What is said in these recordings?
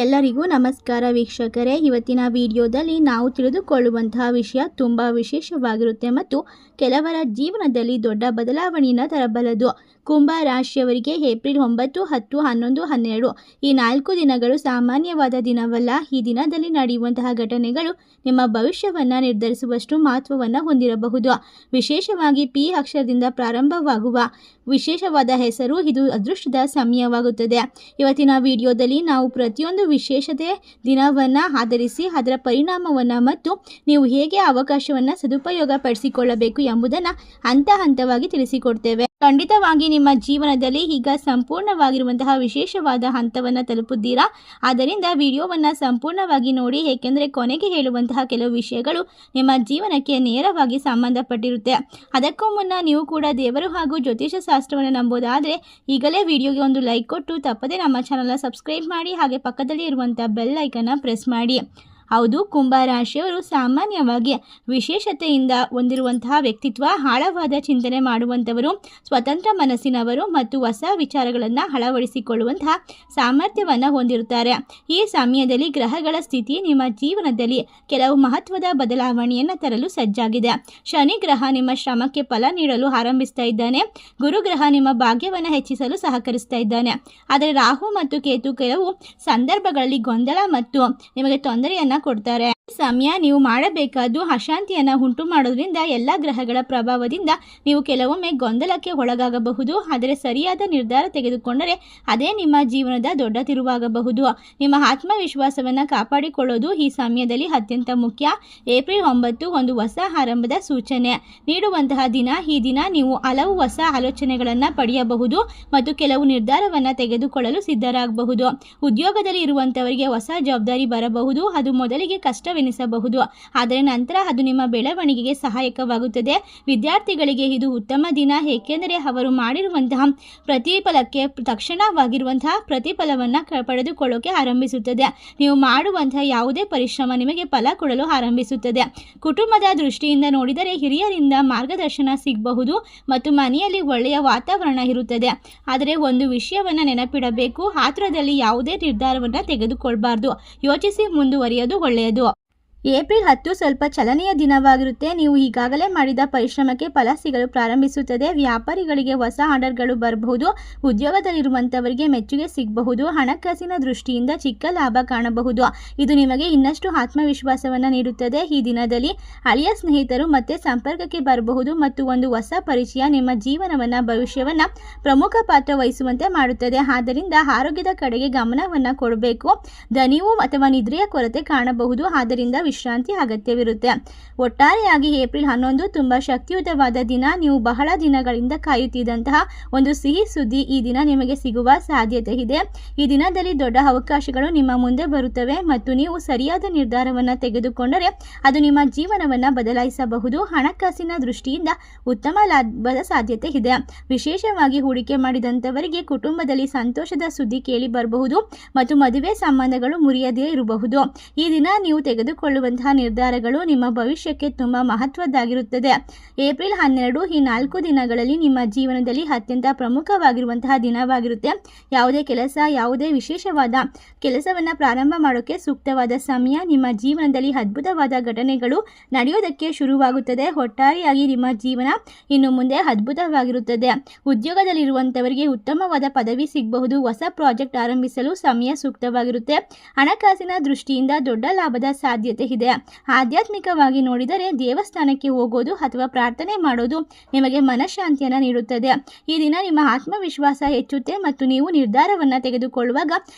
ಎಲ್ಲರಿಗೂ ನಮಸ್ಕಾರ ವೀಕ್ಷಕರೇ. ಇವತ್ತಿನ ವಿಡಿಯೋದಲ್ಲಿ ನಾವು ತಿಳಿದುಕೊಳ್ಳುವಂತಹ ವಿಷಯ ತುಂಬ ವಿಶೇಷವಾಗಿರುತ್ತೆ ಮತ್ತು ಕೆಲವರ ಜೀವನದಲ್ಲಿ ದೊಡ್ಡ ಬದಲಾವಣೆಯನ್ನು ತರಬಲ್ಲದು. ಕುಂಭ ರಾಶಿಯವರಿಗೆ ಏಪ್ರಿಲ್ 9, 10, 11, 12 ಈ 4 ದಿನಗಳು ಸಾಮಾನ್ಯವಾದ ದಿನವಲ್ಲ. ಈ ದಿನದಲ್ಲಿ ನಡೆಯುವಂತಹ ಘಟನೆಗಳು ನಿಮ್ಮ ಭವಿಷ್ಯವನ್ನು ನಿರ್ಧರಿಸುವಷ್ಟು ಮಹತ್ವವನ್ನು ಹೊಂದಿರಬಹುದು. ವಿಶೇಷವಾಗಿ ಪಿ ಅಕ್ಷರದಿಂದ ಪ್ರಾರಂಭವಾಗುವ ವಿಶೇಷವಾದ ಹೆಸರು ಇದು ಅದೃಷ್ಟದ ಸಮಯವಾಗುತ್ತದೆ. ಇವತ್ತಿನ ವಿಡಿಯೋದಲ್ಲಿ ನಾವು ಪ್ರತಿಯೊಂದು ವಿಶೇಷತೆ ದಿನವನ್ನು ಆಧರಿಸಿ ಅದರ ಪರಿಣಾಮವನ್ನು ಮತ್ತು ನೀವು ಹೇಗೆ ಅವಕಾಶವನ್ನು ಸದುಪಯೋಗ ಪಡಿಸಿಕೊಳ್ಳಬೇಕು ಎಂಬುದನ್ನು ಹಂತ ಹಂತವಾಗಿ ತಿಳಿಸಿಕೊಡ್ತೇವೆ. ಖಂಡಿತವಾಗಿ ನಿಮ್ಮ ಜೀವನದಲ್ಲಿ ಈಗ ಸಂಪೂರ್ಣವಾಗಿರುವಂತಹ ವಿಶೇಷವಾದ ಹಂತವನ್ನು ತಲುಪಿದ್ದೀರಾ. ಆದ್ದರಿಂದ ವಿಡಿಯೋವನ್ನು ಸಂಪೂರ್ಣವಾಗಿ ನೋಡಿ, ಏಕೆಂದರೆ ಕೊನೆಗೆ ಹೇಳುವಂತಹ ಕೆಲವು ವಿಷಯಗಳು ನಿಮ್ಮ ಜೀವನಕ್ಕೆ ನೇರವಾಗಿ ಸಂಬಂಧಪಟ್ಟಿರುತ್ತೆ. ಅದಕ್ಕೂ ಮುನ್ನ ನೀವು ಕೂಡ ದೇವರು ಹಾಗೂ ಜ್ಯೋತಿಷ ಶಾಸ್ತ್ರವನ್ನು ನಂಬೋದಾದರೆ ಈಗಲೇ ವಿಡಿಯೋಗೆ ಒಂದು ಲೈಕ್ ಕೊಟ್ಟು ತಪ್ಪದೇ ನಮ್ಮ ಚಾನಲ್ನ ಸಬ್ಸ್ಕ್ರೈಬ್ ಮಾಡಿ, ಹಾಗೆ ಪಕ್ಕದಲ್ಲಿ ಇರುವಂಥ ಬೆಲ್ ಐಕನ್ನ ಪ್ರೆಸ್ ಮಾಡಿ. ಹೌದು, ಕುಂಭ ರಾಶಿಯವರು ಸಾಮಾನ್ಯವಾಗಿ ವಿಶೇಷತೆಯಿಂದ ಹೊಂದಿರುವಂತಹ ವ್ಯಕ್ತಿತ್ವ, ಆಳವಾದ ಚಿಂತನೆ ಮಾಡುವಂಥವರು, ಸ್ವತಂತ್ರ ಮನಸ್ಸಿನವರು ಮತ್ತು ಹೊಸ ವಿಚಾರಗಳನ್ನು ಅಳವಡಿಸಿಕೊಳ್ಳುವಂತಹ ಸಾಮರ್ಥ್ಯವನ್ನು ಹೊಂದಿರುತ್ತಾರೆ. ಈ ಸಮಯದಲ್ಲಿ ಗ್ರಹಗಳ ಸ್ಥಿತಿ ನಿಮ್ಮ ಜೀವನದಲ್ಲಿ ಕೆಲವು ಮಹತ್ವದ ಬದಲಾವಣೆಯನ್ನು ತರಲು ಸಜ್ಜಾಗಿದೆ. ಶನಿ ಗ್ರಹ ನಿಮ್ಮ ಶ್ರಮಕ್ಕೆ ಫಲ ನೀಡಲು ಆರಂಭಿಸ್ತಾ ಇದ್ದಾನೆ. ಗುರುಗ್ರಹ ನಿಮ್ಮ ಭಾಗ್ಯವನ್ನು ಹೆಚ್ಚಿಸಲು ಸಹಕರಿಸ್ತಾ ಇದ್ದಾನೆ. ಆದರೆ ರಾಹು ಮತ್ತು ಕೇತು ಕೆಲವು ಸಂದರ್ಭಗಳಲ್ಲಿ ಗೊಂದಲ ಮತ್ತು ನಿಮಗೆ ತೊಂದರೆಯನ್ನು ಕೊಡ್ತಾರೆ. ಸಮಯ ನೀವು ಮಾಡಬೇಕಾದ್ದು ಅಶಾಂತಿಯನ್ನು ಉಂಟು ಮಾಡೋದ್ರಿಂದ ಎಲ್ಲ ಗ್ರಹಗಳ ಪ್ರಭಾವದಿಂದ ನೀವು ಕೆಲವೊಮ್ಮೆ ಗೊಂದಲಕ್ಕೆ ಒಳಗಾಗಬಹುದು. ಆದರೆ ಸರಿಯಾದ ನಿರ್ಧಾರ ತೆಗೆದುಕೊಂಡರೆ ಅದೇ ನಿಮ್ಮ ಜೀವನದ ದೊಡ್ಡ ತಿರುವಾಗಬಹುದು. ನಿಮ್ಮ ಆತ್ಮವಿಶ್ವಾಸವನ್ನು ಕಾಪಾಡಿಕೊಳ್ಳೋದು ಈ ಸಮಯದಲ್ಲಿ ಅತ್ಯಂತ ಮುಖ್ಯ. ಏಪ್ರಿಲ್ 9 ಒಂದು ಹೊಸ ಆರಂಭದ ಸೂಚನೆ ನೀಡುವಂತಹ ದಿನ. ಈ ದಿನ ನೀವು ಹಲವು ಹೊಸ ಆಲೋಚನೆಗಳನ್ನು ಪಡೆಯಬಹುದು ಮತ್ತು ಕೆಲವು ನಿರ್ಧಾರವನ್ನು ತೆಗೆದುಕೊಳ್ಳಲು ಸಿದ್ಧರಾಗಬಹುದು. ಉದ್ಯೋಗದಲ್ಲಿ ಇರುವಂತವರಿಗೆ ಹೊಸ ಜವಾಬ್ದಾರಿ ಬರಬಹುದು. ಅದು ಮೊದಲಿಗೆ ಕಷ್ಟವೆನಿಸಬಹುದು, ಆದರೆ ನಂತರ ಅದು ನಿಮ್ಮ ಬೆಳವಣಿಗೆಗೆ ಸಹಾಯಕವಾಗುತ್ತದೆ. ವಿದ್ಯಾರ್ಥಿಗಳಿಗೆ ಇದು ಉತ್ತಮ ದಿನ, ಏಕೆಂದರೆ ಅವರು ಮಾಡಿರುವಂತಹ ಪ್ರತಿಫಲಕ್ಕೆ ತಕ್ಷಣವಾಗಿರುವಂತಹ ಪ್ರತಿಫಲವನ್ನು ಪಡೆದುಕೊಳ್ಳೋಕೆ ಆರಂಭಿಸುತ್ತದೆ. ನೀವು ಮಾಡುವಂತಹ ಯಾವುದೇ ಪರಿಶ್ರಮ ನಿಮಗೆ ಫಲ ಕೊಡಲು ಆರಂಭಿಸುತ್ತದೆ. ಕುಟುಂಬದ ದೃಷ್ಟಿಯಿಂದ ನೋಡಿದರೆ ಹಿರಿಯರಿಂದ ಮಾರ್ಗದರ್ಶನ ಸಿಗಬಹುದು ಮತ್ತು ಮನೆಯಲ್ಲಿ ಒಳ್ಳೆಯ ವಾತಾವರಣ ಇರುತ್ತದೆ. ಆದರೆ ಒಂದು ವಿಷಯವನ್ನು ನೆನಪಿಡಬೇಕು, ಆತುರದಲ್ಲಿ ಯಾವುದೇ ನಿರ್ಧಾರವನ್ನು ತೆಗೆದುಕೊಳ್ಬಾರ್ದು. ಯೋಚಿಸಿ ಮುಂದುವರಿಯೋದು ಒಳ್ಳೆಯದು. ಏಪ್ರಿಲ್ 10 ಸ್ವಲ್ಪ ಚಲನೆಯ ದಿನವಾಗಿರುತ್ತೆ. ನೀವು ಈಗಾಗಲೇ ಮಾಡಿದ ಪರಿಶ್ರಮಕ್ಕೆ ಫಲ ಸಿಗಲು ಪ್ರಾರಂಭಿಸುತ್ತದೆ. ವ್ಯಾಪಾರಿಗಳಿಗೆ ಹೊಸ ಆರ್ಡರ್ಗಳು ಬರಬಹುದು. ಉದ್ಯೋಗದಲ್ಲಿರುವಂಥವರಿಗೆ ಮೆಚ್ಚುಗೆ ಸಿಗಬಹುದು. ಹಣಕಾಸಿನ ದೃಷ್ಟಿಯಿಂದ ಚಿಕ್ಕ ಲಾಭ ಕಾಣಬಹುದು. ಇದು ನಿಮಗೆ ಇನ್ನಷ್ಟು ಆತ್ಮವಿಶ್ವಾಸವನ್ನು ನೀಡುತ್ತದೆ. ಈ ದಿನದಲ್ಲಿ ಹಳೆಯ ಸ್ನೇಹಿತರು ಮತ್ತೆ ಸಂಪರ್ಕಕ್ಕೆ ಬರಬಹುದು ಮತ್ತು ಒಂದು ಹೊಸ ಪರಿಚಯ ನಿಮ್ಮ ಜೀವನವನ್ನು ಭವಿಷ್ಯವನ್ನು ಪ್ರಮುಖ ಪಾತ್ರ ವಹಿಸುವಂತೆ ಮಾಡುತ್ತದೆ. ಆದ್ದರಿಂದ ಆರೋಗ್ಯದ ಕಡೆಗೆ ಗಮನವನ್ನು ಕೊಡಬೇಕು. ದಣಿವು ಅಥವಾ ನಿದ್ರೆಯ ಕೊರತೆ ಕಾಣಬಹುದು, ಆದ್ದರಿಂದ ವಿಶ್ರಾಂತಿ ಅಗತ್ಯವಿರುತ್ತೆ. ಒಟ್ಟಾರೆಯಾಗಿ ಏಪ್ರಿಲ್ 11 ತುಂಬಾ ಶಕ್ತಿಯುತವಾದ ದಿನ. ನೀವು ಬಹಳ ದಿನಗಳಿಂದ ಕಾಯುತ್ತಿದ್ದಂತಹ ಒಂದು ಸಿಹಿ ಸುದ್ದಿ ಈ ದಿನ ನಿಮಗೆ ಸಿಗುವ ಸಾಧ್ಯತೆ ಇದೆ. ಈ ದಿನದಲ್ಲಿ ದೊಡ್ಡ ಅವಕಾಶಗಳು ನಿಮ್ಮ ಮುಂದೆ ಬರುತ್ತವೆ ಮತ್ತು ನೀವು ಸರಿಯಾದ ನಿರ್ಧಾರವನ್ನು ತೆಗೆದುಕೊಂಡರೆ ಅದು ನಿಮ್ಮ ಜೀವನವನ್ನು ಬದಲಾಯಿಸಬಹುದು. ಹಣಕಾಸಿನ ದೃಷ್ಟಿಯಿಂದ ಉತ್ತಮ ಲಾಭದ ಸಾಧ್ಯತೆ ಇದೆ. ವಿಶೇಷವಾಗಿ ಹೂಡಿಕೆ ಮಾಡಿದಂಥವರಿಗೆ ಕುಟುಂಬದಲ್ಲಿ ಸಂತೋಷದ ಸುದ್ದಿ ಕೇಳಿ ಬರಬಹುದು ಮತ್ತು ಮದುವೆ ಸಂಬಂಧಗಳು ಮುರಿಯದೇ ಇರಬಹುದು. ಈ ದಿನ ನೀವು ತೆಗೆದುಕೊಳ್ಳುವಂತಹ ನಿರ್ಧಾರಗಳು ನಿಮ್ಮ ಭವಿಷ್ಯಕ್ಕೆ ತುಂಬಾ ಮಹತ್ವದ್ದಾಗಿರುತ್ತದೆ. ಏಪ್ರಿಲ್ 12 ಈ 4 ದಿನಗಳಲ್ಲಿ ನಿಮ್ಮ ಜೀವನದಲ್ಲಿ ಅತ್ಯಂತ ಪ್ರಮುಖವಾಗಿರುವಂತಹ ದಿನವಾಗಿರುತ್ತೆ. ಯಾವುದೇ ಕೆಲಸ, ಯಾವುದೇ ವಿಶೇಷವಾದ ಕೆಲಸವನ್ನು ಪ್ರಾರಂಭ ಮಾಡೋಕ್ಕೆ ಸೂಕ್ತವಾದ ಸಮಯ. ನಿಮ್ಮ ಜೀವನದಲ್ಲಿ ಅದ್ಭುತವಾದ ಘಟನೆಗಳು ನಡೆಯೋದಕ್ಕೆ ಶುರುವಾಗುತ್ತದೆ. ಒಟ್ಟಾರೆಯಾಗಿ ನಿಮ್ಮ ಜೀವನ ಇನ್ನು ಮುಂದೆ ಅದ್ಭುತವಾಗಿರುತ್ತದೆ. ಉದ್ಯೋಗದಲ್ಲಿರುವಂಥವರಿಗೆ ಉತ್ತಮವಾದ ಪದವಿ ಸಿಗಬಹುದು. ಹೊಸ ಪ್ರಾಜೆಕ್ಟ್ ಆರಂಭಿಸಲು ಸಮಯ ಸೂಕ್ತವಾಗಿರುತ್ತೆ. ಹಣಕಾಸಿನ ದೃಷ್ಟಿಯಿಂದ ದೊಡ್ಡ ಲಾಭದ ಸಾಧ್ಯತೆ ಇದೆ. ಆಧ್ಯಾತ್ಮಿಕವಾಗಿ ನೋಡಿದರೆ ದೇವಸ್ಥಾನಕ್ಕೆ ಹೋಗೋದು ಅಥವಾ ಪ್ರಾರ್ಥನೆ ಮಾಡೋದು ನಿಮಗೆ ಮನಃಶಾಂತಿಯನ್ನು ನೀಡುತ್ತದೆ. ಈ ದಿನ ನಿಮ್ಮ ಆತ್ಮವಿಶ್ವಾಸ ಹೆಚ್ಚುತ್ತೆ ಮತ್ತು ನೀವು ನಿರ್ಧಾರವನ್ನು ತೆಗೆದುಕೊಳ್ಳುವಾಗ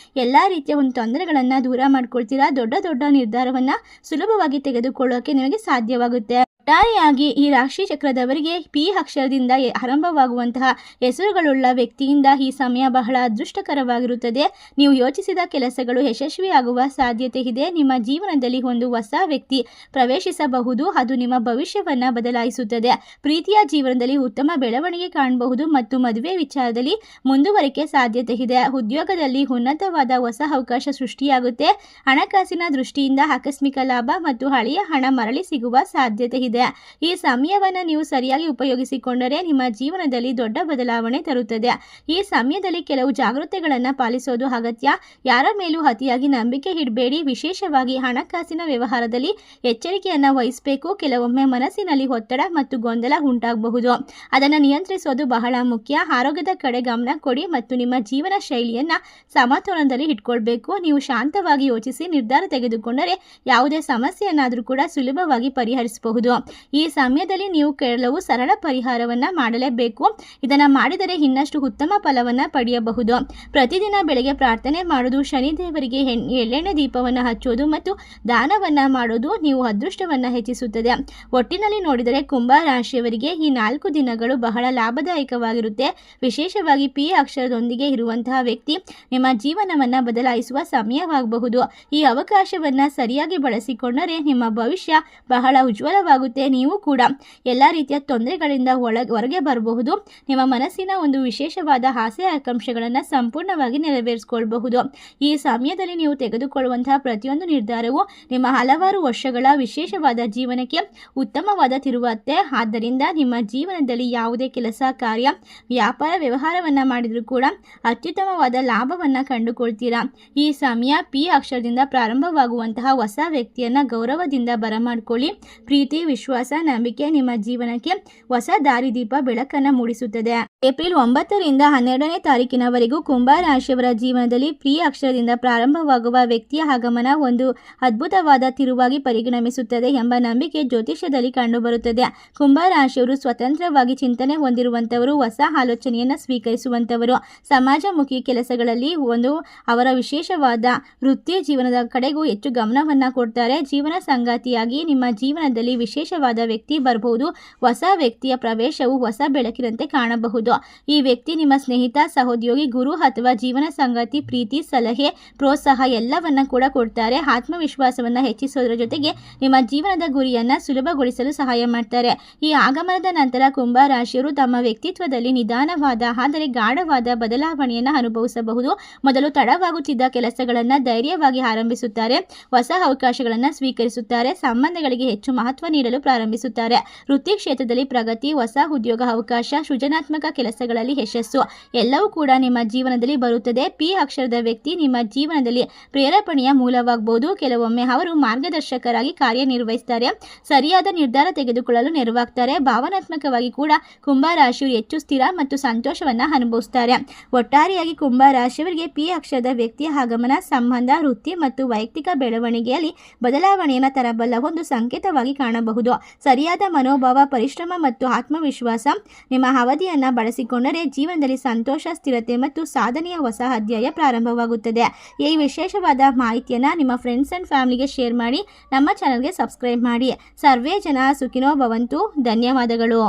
ಎಲ್ಲ ರೀತಿಯ ಒಂದು ತೊಂದರೆಗಳನ್ನು ದೂರ ಮಾಡ್ಕೊಳ್ತೀರಾ. ದೊಡ್ಡ ನಿರ್ಧಾರವನ್ನು ಸುಲಭವಾಗಿ ತೆಗೆದುಕೊಳ್ಳೋಕೆ ನಿಮಗೆ ಸಾಧ್ಯವಾಗುತ್ತೆ. ಒಟ್ಟಾರೆಯಾಗಿ ಈ ರಾಶಿ ಚಕ್ರದವರಿಗೆ ಪಿ ಅಕ್ಷರದಿಂದ ಆರಂಭವಾಗುವಂತಹ ಹೆಸರುಗಳುಳ್ಳ ವ್ಯಕ್ತಿಯಿಂದ ಈ ಸಮಯ ಬಹಳ ಅದೃಷ್ಟಕರವಾಗಿರುತ್ತದೆ. ನೀವು ಯೋಚಿಸಿದ ಕೆಲಸಗಳು ಯಶಸ್ವಿಯಾಗುವ ಸಾಧ್ಯತೆ ಇದೆ. ನಿಮ್ಮ ಜೀವನದಲ್ಲಿ ಒಂದು ಹೊಸ ವ್ಯಕ್ತಿ ಪ್ರವೇಶಿಸಬಹುದು. ಅದು ನಿಮ್ಮ ಭವಿಷ್ಯವನ್ನು ಬದಲಾಯಿಸುತ್ತದೆ. ಪ್ರೀತಿಯ ಜೀವನದಲ್ಲಿ ಉತ್ತಮ ಬೆಳವಣಿಗೆ ಕಾಣಬಹುದು ಮತ್ತು ಮದುವೆ ವಿಚಾರದಲ್ಲಿ ಮುಂದುವರಿಕೆ ಸಾಧ್ಯತೆ ಇದೆ. ಉದ್ಯೋಗದಲ್ಲಿ ಉನ್ನತವಾದ ಹೊಸ ಅವಕಾಶ ಸೃಷ್ಟಿಯಾಗುತ್ತೆ. ಹಣಕಾಸಿನ ದೃಷ್ಟಿಯಿಂದ ಆಕಸ್ಮಿಕ ಲಾಭ ಮತ್ತು ಹಳೆಯ ಹಣ ಮರಳಿ ಸಿಗುವ ಸಾಧ್ಯತೆ ಇದೆ. ಬರುತ್ತದೆ. ಈ ಸಮಯವನ್ನು ನೀವು ಸರಿಯಾಗಿ ಉಪಯೋಗಿಸಿಕೊಂಡರೆ ನಿಮ್ಮ ಜೀವನದಲ್ಲಿ ದೊಡ್ಡ ಬದಲಾವಣೆ ತರುತ್ತದೆ. ಈ ಸಮಯದಲ್ಲಿ ಕೆಲವು ಜಾಗೃತೆಗಳನ್ನು ಪಾಲಿಸೋದು ಅಗತ್ಯ. ಯಾರ ಮೇಲೂ ಅತಿಯಾಗಿ ನಂಬಿಕೆ ಇಡಬೇಡಿ. ವಿಶೇಷವಾಗಿ ಹಣಕಾಸಿನ ವ್ಯವಹಾರದಲ್ಲಿ ಎಚ್ಚರಿಕೆಯನ್ನು ವಹಿಸಬೇಕು. ಕೆಲವೊಮ್ಮೆ ಮನಸ್ಸಿನಲ್ಲಿ ಒತ್ತಡ ಮತ್ತು ಗೊಂದಲ ಉಂಟಾಗಬಹುದು. ಅದನ್ನು ನಿಯಂತ್ರಿಸೋದು ಬಹಳ ಮುಖ್ಯ. ಆರೋಗ್ಯದ ಕಡೆ ಗಮನ ಕೊಡಿ ಮತ್ತು ನಿಮ್ಮ ಜೀವನ ಶೈಲಿಯನ್ನು ಸಮತೋಲನದಲ್ಲಿ ಇಟ್ಕೊಳ್ಬೇಕು. ನೀವು ಶಾಂತವಾಗಿ ಯೋಚಿಸಿ ನಿರ್ಧಾರ ತೆಗೆದುಕೊಂಡರೆ ಯಾವುದೇ ಸಮಸ್ಯೆಯನ್ನಾದರೂ ಕೂಡ ಸುಲಭವಾಗಿ ಪರಿಹರಿಸಬಹುದು. ಈ ಸಮಯದಲ್ಲಿ ನೀವು ಕೆಲವು ಸರಳ ಪರಿಹಾರವನ್ನು ಮಾಡಲೇಬೇಕು. ಇದನ್ನು ಮಾಡಿದರೆ ಇನ್ನಷ್ಟು ಉತ್ತಮ ಫಲವನ್ನು ಪಡೆಯಬಹುದು. ಪ್ರತಿದಿನ ಬೆಳಗ್ಗೆ ಪ್ರಾರ್ಥನೆ ಮಾಡೋದು, ಶನಿದೇವರಿಗೆ ಎಳ್ಳೆಣ್ಣೆ ದೀಪವನ್ನು ಹಚ್ಚೋದು ಮತ್ತು ದಾನವನ್ನು ಮಾಡೋದು ನೀವು ಅದೃಷ್ಟವನ್ನು ಹೆಚ್ಚಿಸುತ್ತದೆ. ಒಟ್ಟಿನಲ್ಲಿ ನೋಡಿದರೆ ಕುಂಭ ರಾಶಿಯವರಿಗೆ ಈ 4 ದಿನಗಳು ಬಹಳ ಲಾಭದಾಯಕವಾಗಿರುತ್ತೆ. ವಿಶೇಷವಾಗಿ ಪಿ ಅಕ್ಷರದೊಂದಿಗೆ ಇರುವಂತಹ ವ್ಯಕ್ತಿ ನಿಮ್ಮ ಜೀವನವನ್ನು ಬದಲಾಯಿಸುವ ಸಮಯವಾಗಬಹುದು. ಈ ಅವಕಾಶವನ್ನು ಸರಿಯಾಗಿ ಬಳಸಿಕೊಂಡರೆ ನಿಮ್ಮ ಭವಿಷ್ಯ ಬಹಳ ಉಜ್ವಲವಾಗುತ್ತೆ. ನೀವು ಕೂಡ ಎಲ್ಲ ರೀತಿಯ ತೊಂದರೆಗಳಿಂದ ಹೊರಗೆ ಬರಬಹುದು. ನಿಮ್ಮ ಮನಸ್ಸಿನ ಒಂದು ವಿಶೇಷವಾದ ಆಸೆ ಆಕಾಂಕ್ಷೆಗಳನ್ನು ಸಂಪೂರ್ಣವಾಗಿ ನೆರವೇರಿಸಿಕೊಳ್ಳಬಹುದು. ಈ ಸಮಯದಲ್ಲಿ ನೀವು ತೆಗೆದುಕೊಳ್ಳುವಂತಹ ಪ್ರತಿಯೊಂದು ನಿರ್ಧಾರವು ನಿಮ್ಮ ಹಲವಾರು ವರ್ಷಗಳ ವಿಶೇಷವಾದ ಜೀವನಕ್ಕೆ ಉತ್ತಮವಾದ ತಿರುವತ್ತೆ. ಆದ್ದರಿಂದ ನಿಮ್ಮ ಜೀವನದಲ್ಲಿ ಯಾವುದೇ ಕೆಲಸ, ಕಾರ್ಯ, ವ್ಯಾಪಾರ, ವ್ಯವಹಾರವನ್ನು ಮಾಡಿದರೂ ಕೂಡ ಅತ್ಯುತ್ತಮವಾದ ಲಾಭವನ್ನು ಕಂಡುಕೊಳ್ತೀರಾ. ಈ ಸಮಯ ಪಿ ಅಕ್ಷರದಿಂದ ಪ್ರಾರಂಭವಾಗುವಂತಹ ಹೊಸ ವ್ಯಕ್ತಿಯನ್ನು ಗೌರವದಿಂದ ಬರಮಾಡಿಕೊಳ್ಳಿ. ಪ್ರೀತಿ, ವಿಶ್ವಾಸ, ನಂಬಿಕೆ ನಿಮ್ಮ ಜೀವನಕ್ಕೆ ಹೊಸ ದಾರಿದೀಪ ಬೆಳಕನ್ನು ಮೂಡಿಸುತ್ತದೆ. ಏಪ್ರಿಲ್ 9ರಿಂದ 12ನೇ ತಾರೀಕಿನವರೆಗೂ ಕುಂಭ ರಾಶಿಯವರ ಜೀವನದಲ್ಲಿ ಪಿ ಅಕ್ಷರದಿಂದ ಪ್ರಾರಂಭವಾಗುವ ವ್ಯಕ್ತಿಯ ಆಗಮನ ಒಂದು ಅದ್ಭುತವಾದ ತಿರುವಾಗಿ ಪರಿಗಣಿಸುತ್ತದೆ ಎಂಬ ನಂಬಿಕೆ ಜ್ಯೋತಿಷ್ಯದಲ್ಲಿ ಕಂಡುಬರುತ್ತದೆ. ಕುಂಭ ರಾಶಿಯವರು ಸ್ವತಂತ್ರವಾಗಿ ಚಿಂತನೆ ಹೊಂದಿರುವಂಥವರು, ಹೊಸ ಆಲೋಚನೆಯನ್ನು ಸ್ವೀಕರಿಸುವಂಥವರು, ಸಮಾಜಮುಖಿ ಕೆಲಸಗಳಲ್ಲಿ ಅವರ ವಿಶೇಷವಾದ ವೃತ್ತಿ ಜೀವನದ ಕಡೆಗೂ ಹೆಚ್ಚು ಗಮನವನ್ನು ಕೊಡ್ತಾರೆ. ಜೀವನ ಸಂಗಾತಿಯಾಗಿ ನಿಮ್ಮ ಜೀವನದಲ್ಲಿ ವಿಶೇಷವಾದ ವ್ಯಕ್ತಿ ಬರಬಹುದು. ಹೊಸ ವ್ಯಕ್ತಿಯ ಪ್ರವೇಶವು ಹೊಸ ಬೆಳಕಿನಂತೆ ಕಾಣಬಹುದು. ಈ ವ್ಯಕ್ತಿ ನಿಮ್ಮ ಸ್ನೇಹಿತ, ಸಹೋದ್ಯೋಗಿ, ಗುರು ಅಥವಾ ಜೀವನ ಸಂಗಾತಿ. ಪ್ರೀತಿ, ಸಲಹೆ, ಪ್ರೋತ್ಸಾಹ ಎಲ್ಲವನ್ನ ಕೂಡ ಕೊಡ್ತಾರೆ. ಆತ್ಮವಿಶ್ವಾಸವನ್ನು ಹೆಚ್ಚಿಸೋದ್ರ ಜೊತೆಗೆ ನಿಮ್ಮ ಜೀವನದ ಗುರಿಯನ್ನು ಸುಲಭಗೊಳಿಸಲು ಸಹಾಯ ಮಾಡ್ತಾರೆ. ಈ ಆಗಮನದ ನಂತರ ಕುಂಭ ರಾಶಿಯವರು ತಮ್ಮ ವ್ಯಕ್ತಿತ್ವದಲ್ಲಿ ನಿಧಾನವಾದ ಆದರೆ ಗಾಢವಾದ ಬದಲಾವಣೆಯನ್ನು ಅನುಭವಿಸಬಹುದು. ಮೊದಲು ತಡವಾಗುತ್ತಿದ್ದ ಕೆಲಸಗಳನ್ನು ಧೈರ್ಯವಾಗಿ ಆರಂಭಿಸುತ್ತಾರೆ. ಹೊಸ ಅವಕಾಶಗಳನ್ನು ಸ್ವೀಕರಿಸುತ್ತಾರೆ. ಸಂಬಂಧಗಳಿಗೆ ಹೆಚ್ಚು ಮಹತ್ವ ನೀಡಲು ಪ್ರಾರಂಭಿಸುತ್ತಾರೆ. ವೃತ್ತಿ ಕ್ಷೇತ್ರದಲ್ಲಿ ಪ್ರಗತಿ, ಹೊಸ ಉದ್ಯೋಗ ಅವಕಾಶ, ಸೃಜನಾತ್ಮಕ ಕೆಲಸಗಳಲ್ಲಿ ಯಶಸ್ಸು ಎಲ್ಲವೂ ಕೂಡ ನಿಮ್ಮ ಜೀವನದಲ್ಲಿ ಬರುತ್ತದೆ. ಪಿ ಅಕ್ಷರದ ವ್ಯಕ್ತಿ ನಿಮ್ಮ ಜೀವನದಲ್ಲಿ ಪ್ರೇರೇಪಣೆಯ ಮೂಲವಾಗಬಹುದು. ಕೆಲವೊಮ್ಮೆ ಅವರು ಮಾರ್ಗದರ್ಶಕರಾಗಿ ಕಾರ್ಯನಿರ್ವಹಿಸುತ್ತಾರೆ. ಸರಿಯಾದ ನಿರ್ಧಾರ ತೆಗೆದುಕೊಳ್ಳಲು ನೆರವಾಗ್ತಾರೆ. ಭಾವನಾತ್ಮಕವಾಗಿ ಕೂಡ ಕುಂಭ ರಾಶಿಯವರು ಹೆಚ್ಚು ಸ್ಥಿರ ಮತ್ತು ಸಂತೋಷವನ್ನು ಅನುಭವಿಸುತ್ತಾರೆ. ಒಟ್ಟಾರೆಯಾಗಿ ಕುಂಭ ರಾಶಿಯವರಿಗೆ ಪಿ ಅಕ್ಷರದ ವ್ಯಕ್ತಿಯ ಆಗಮನ ಸಂಬಂಧ, ವೃತ್ತಿ ಮತ್ತು ವೈಯಕ್ತಿಕ ಬೆಳವಣಿಗೆಯಲ್ಲಿ ಬದಲಾವಣೆಯನ್ನು ತರಬಲ್ಲ ಒಂದು ಸಂಕೇತವಾಗಿ ಕಾಣಬಹುದು. ಸರಿಯಾದ ಮನೋಭಾವ, ಪರಿಶ್ರಮ ಮತ್ತು ಆತ್ಮವಿಶ್ವಾಸ ನಿಮ್ಮ ಅವಧಿಯನ್ನು ಬಳಸಿಕೊಂಡರೆ ಜೀವನದಲ್ಲಿ ಸಂತೋಷ, ಸ್ಥಿರತೆ ಮತ್ತು ಸಾಧನೆಯ ಹೊಸ ಅಧ್ಯಾಯ ಪ್ರಾರಂಭವಾಗುತ್ತದೆ. ಈ ವಿಶೇಷವಾದ ಮಾಹಿತಿಯನ್ನು ನಿಮ್ಮ ಫ್ರೆಂಡ್ಸ್ ಆ್ಯಂಡ್ ಫ್ಯಾಮಿಲಿಗೆ ಶೇರ್ ಮಾಡಿ. ನಮ್ಮ ಚಾನಲ್ಗೆ ಸಬ್ಸ್ಕ್ರೈಬ್ ಮಾಡಿ. ಸರ್ವೇ ಜನ ಸುಖಿನೋ ಭವಂತು. ಧನ್ಯವಾದಗಳು.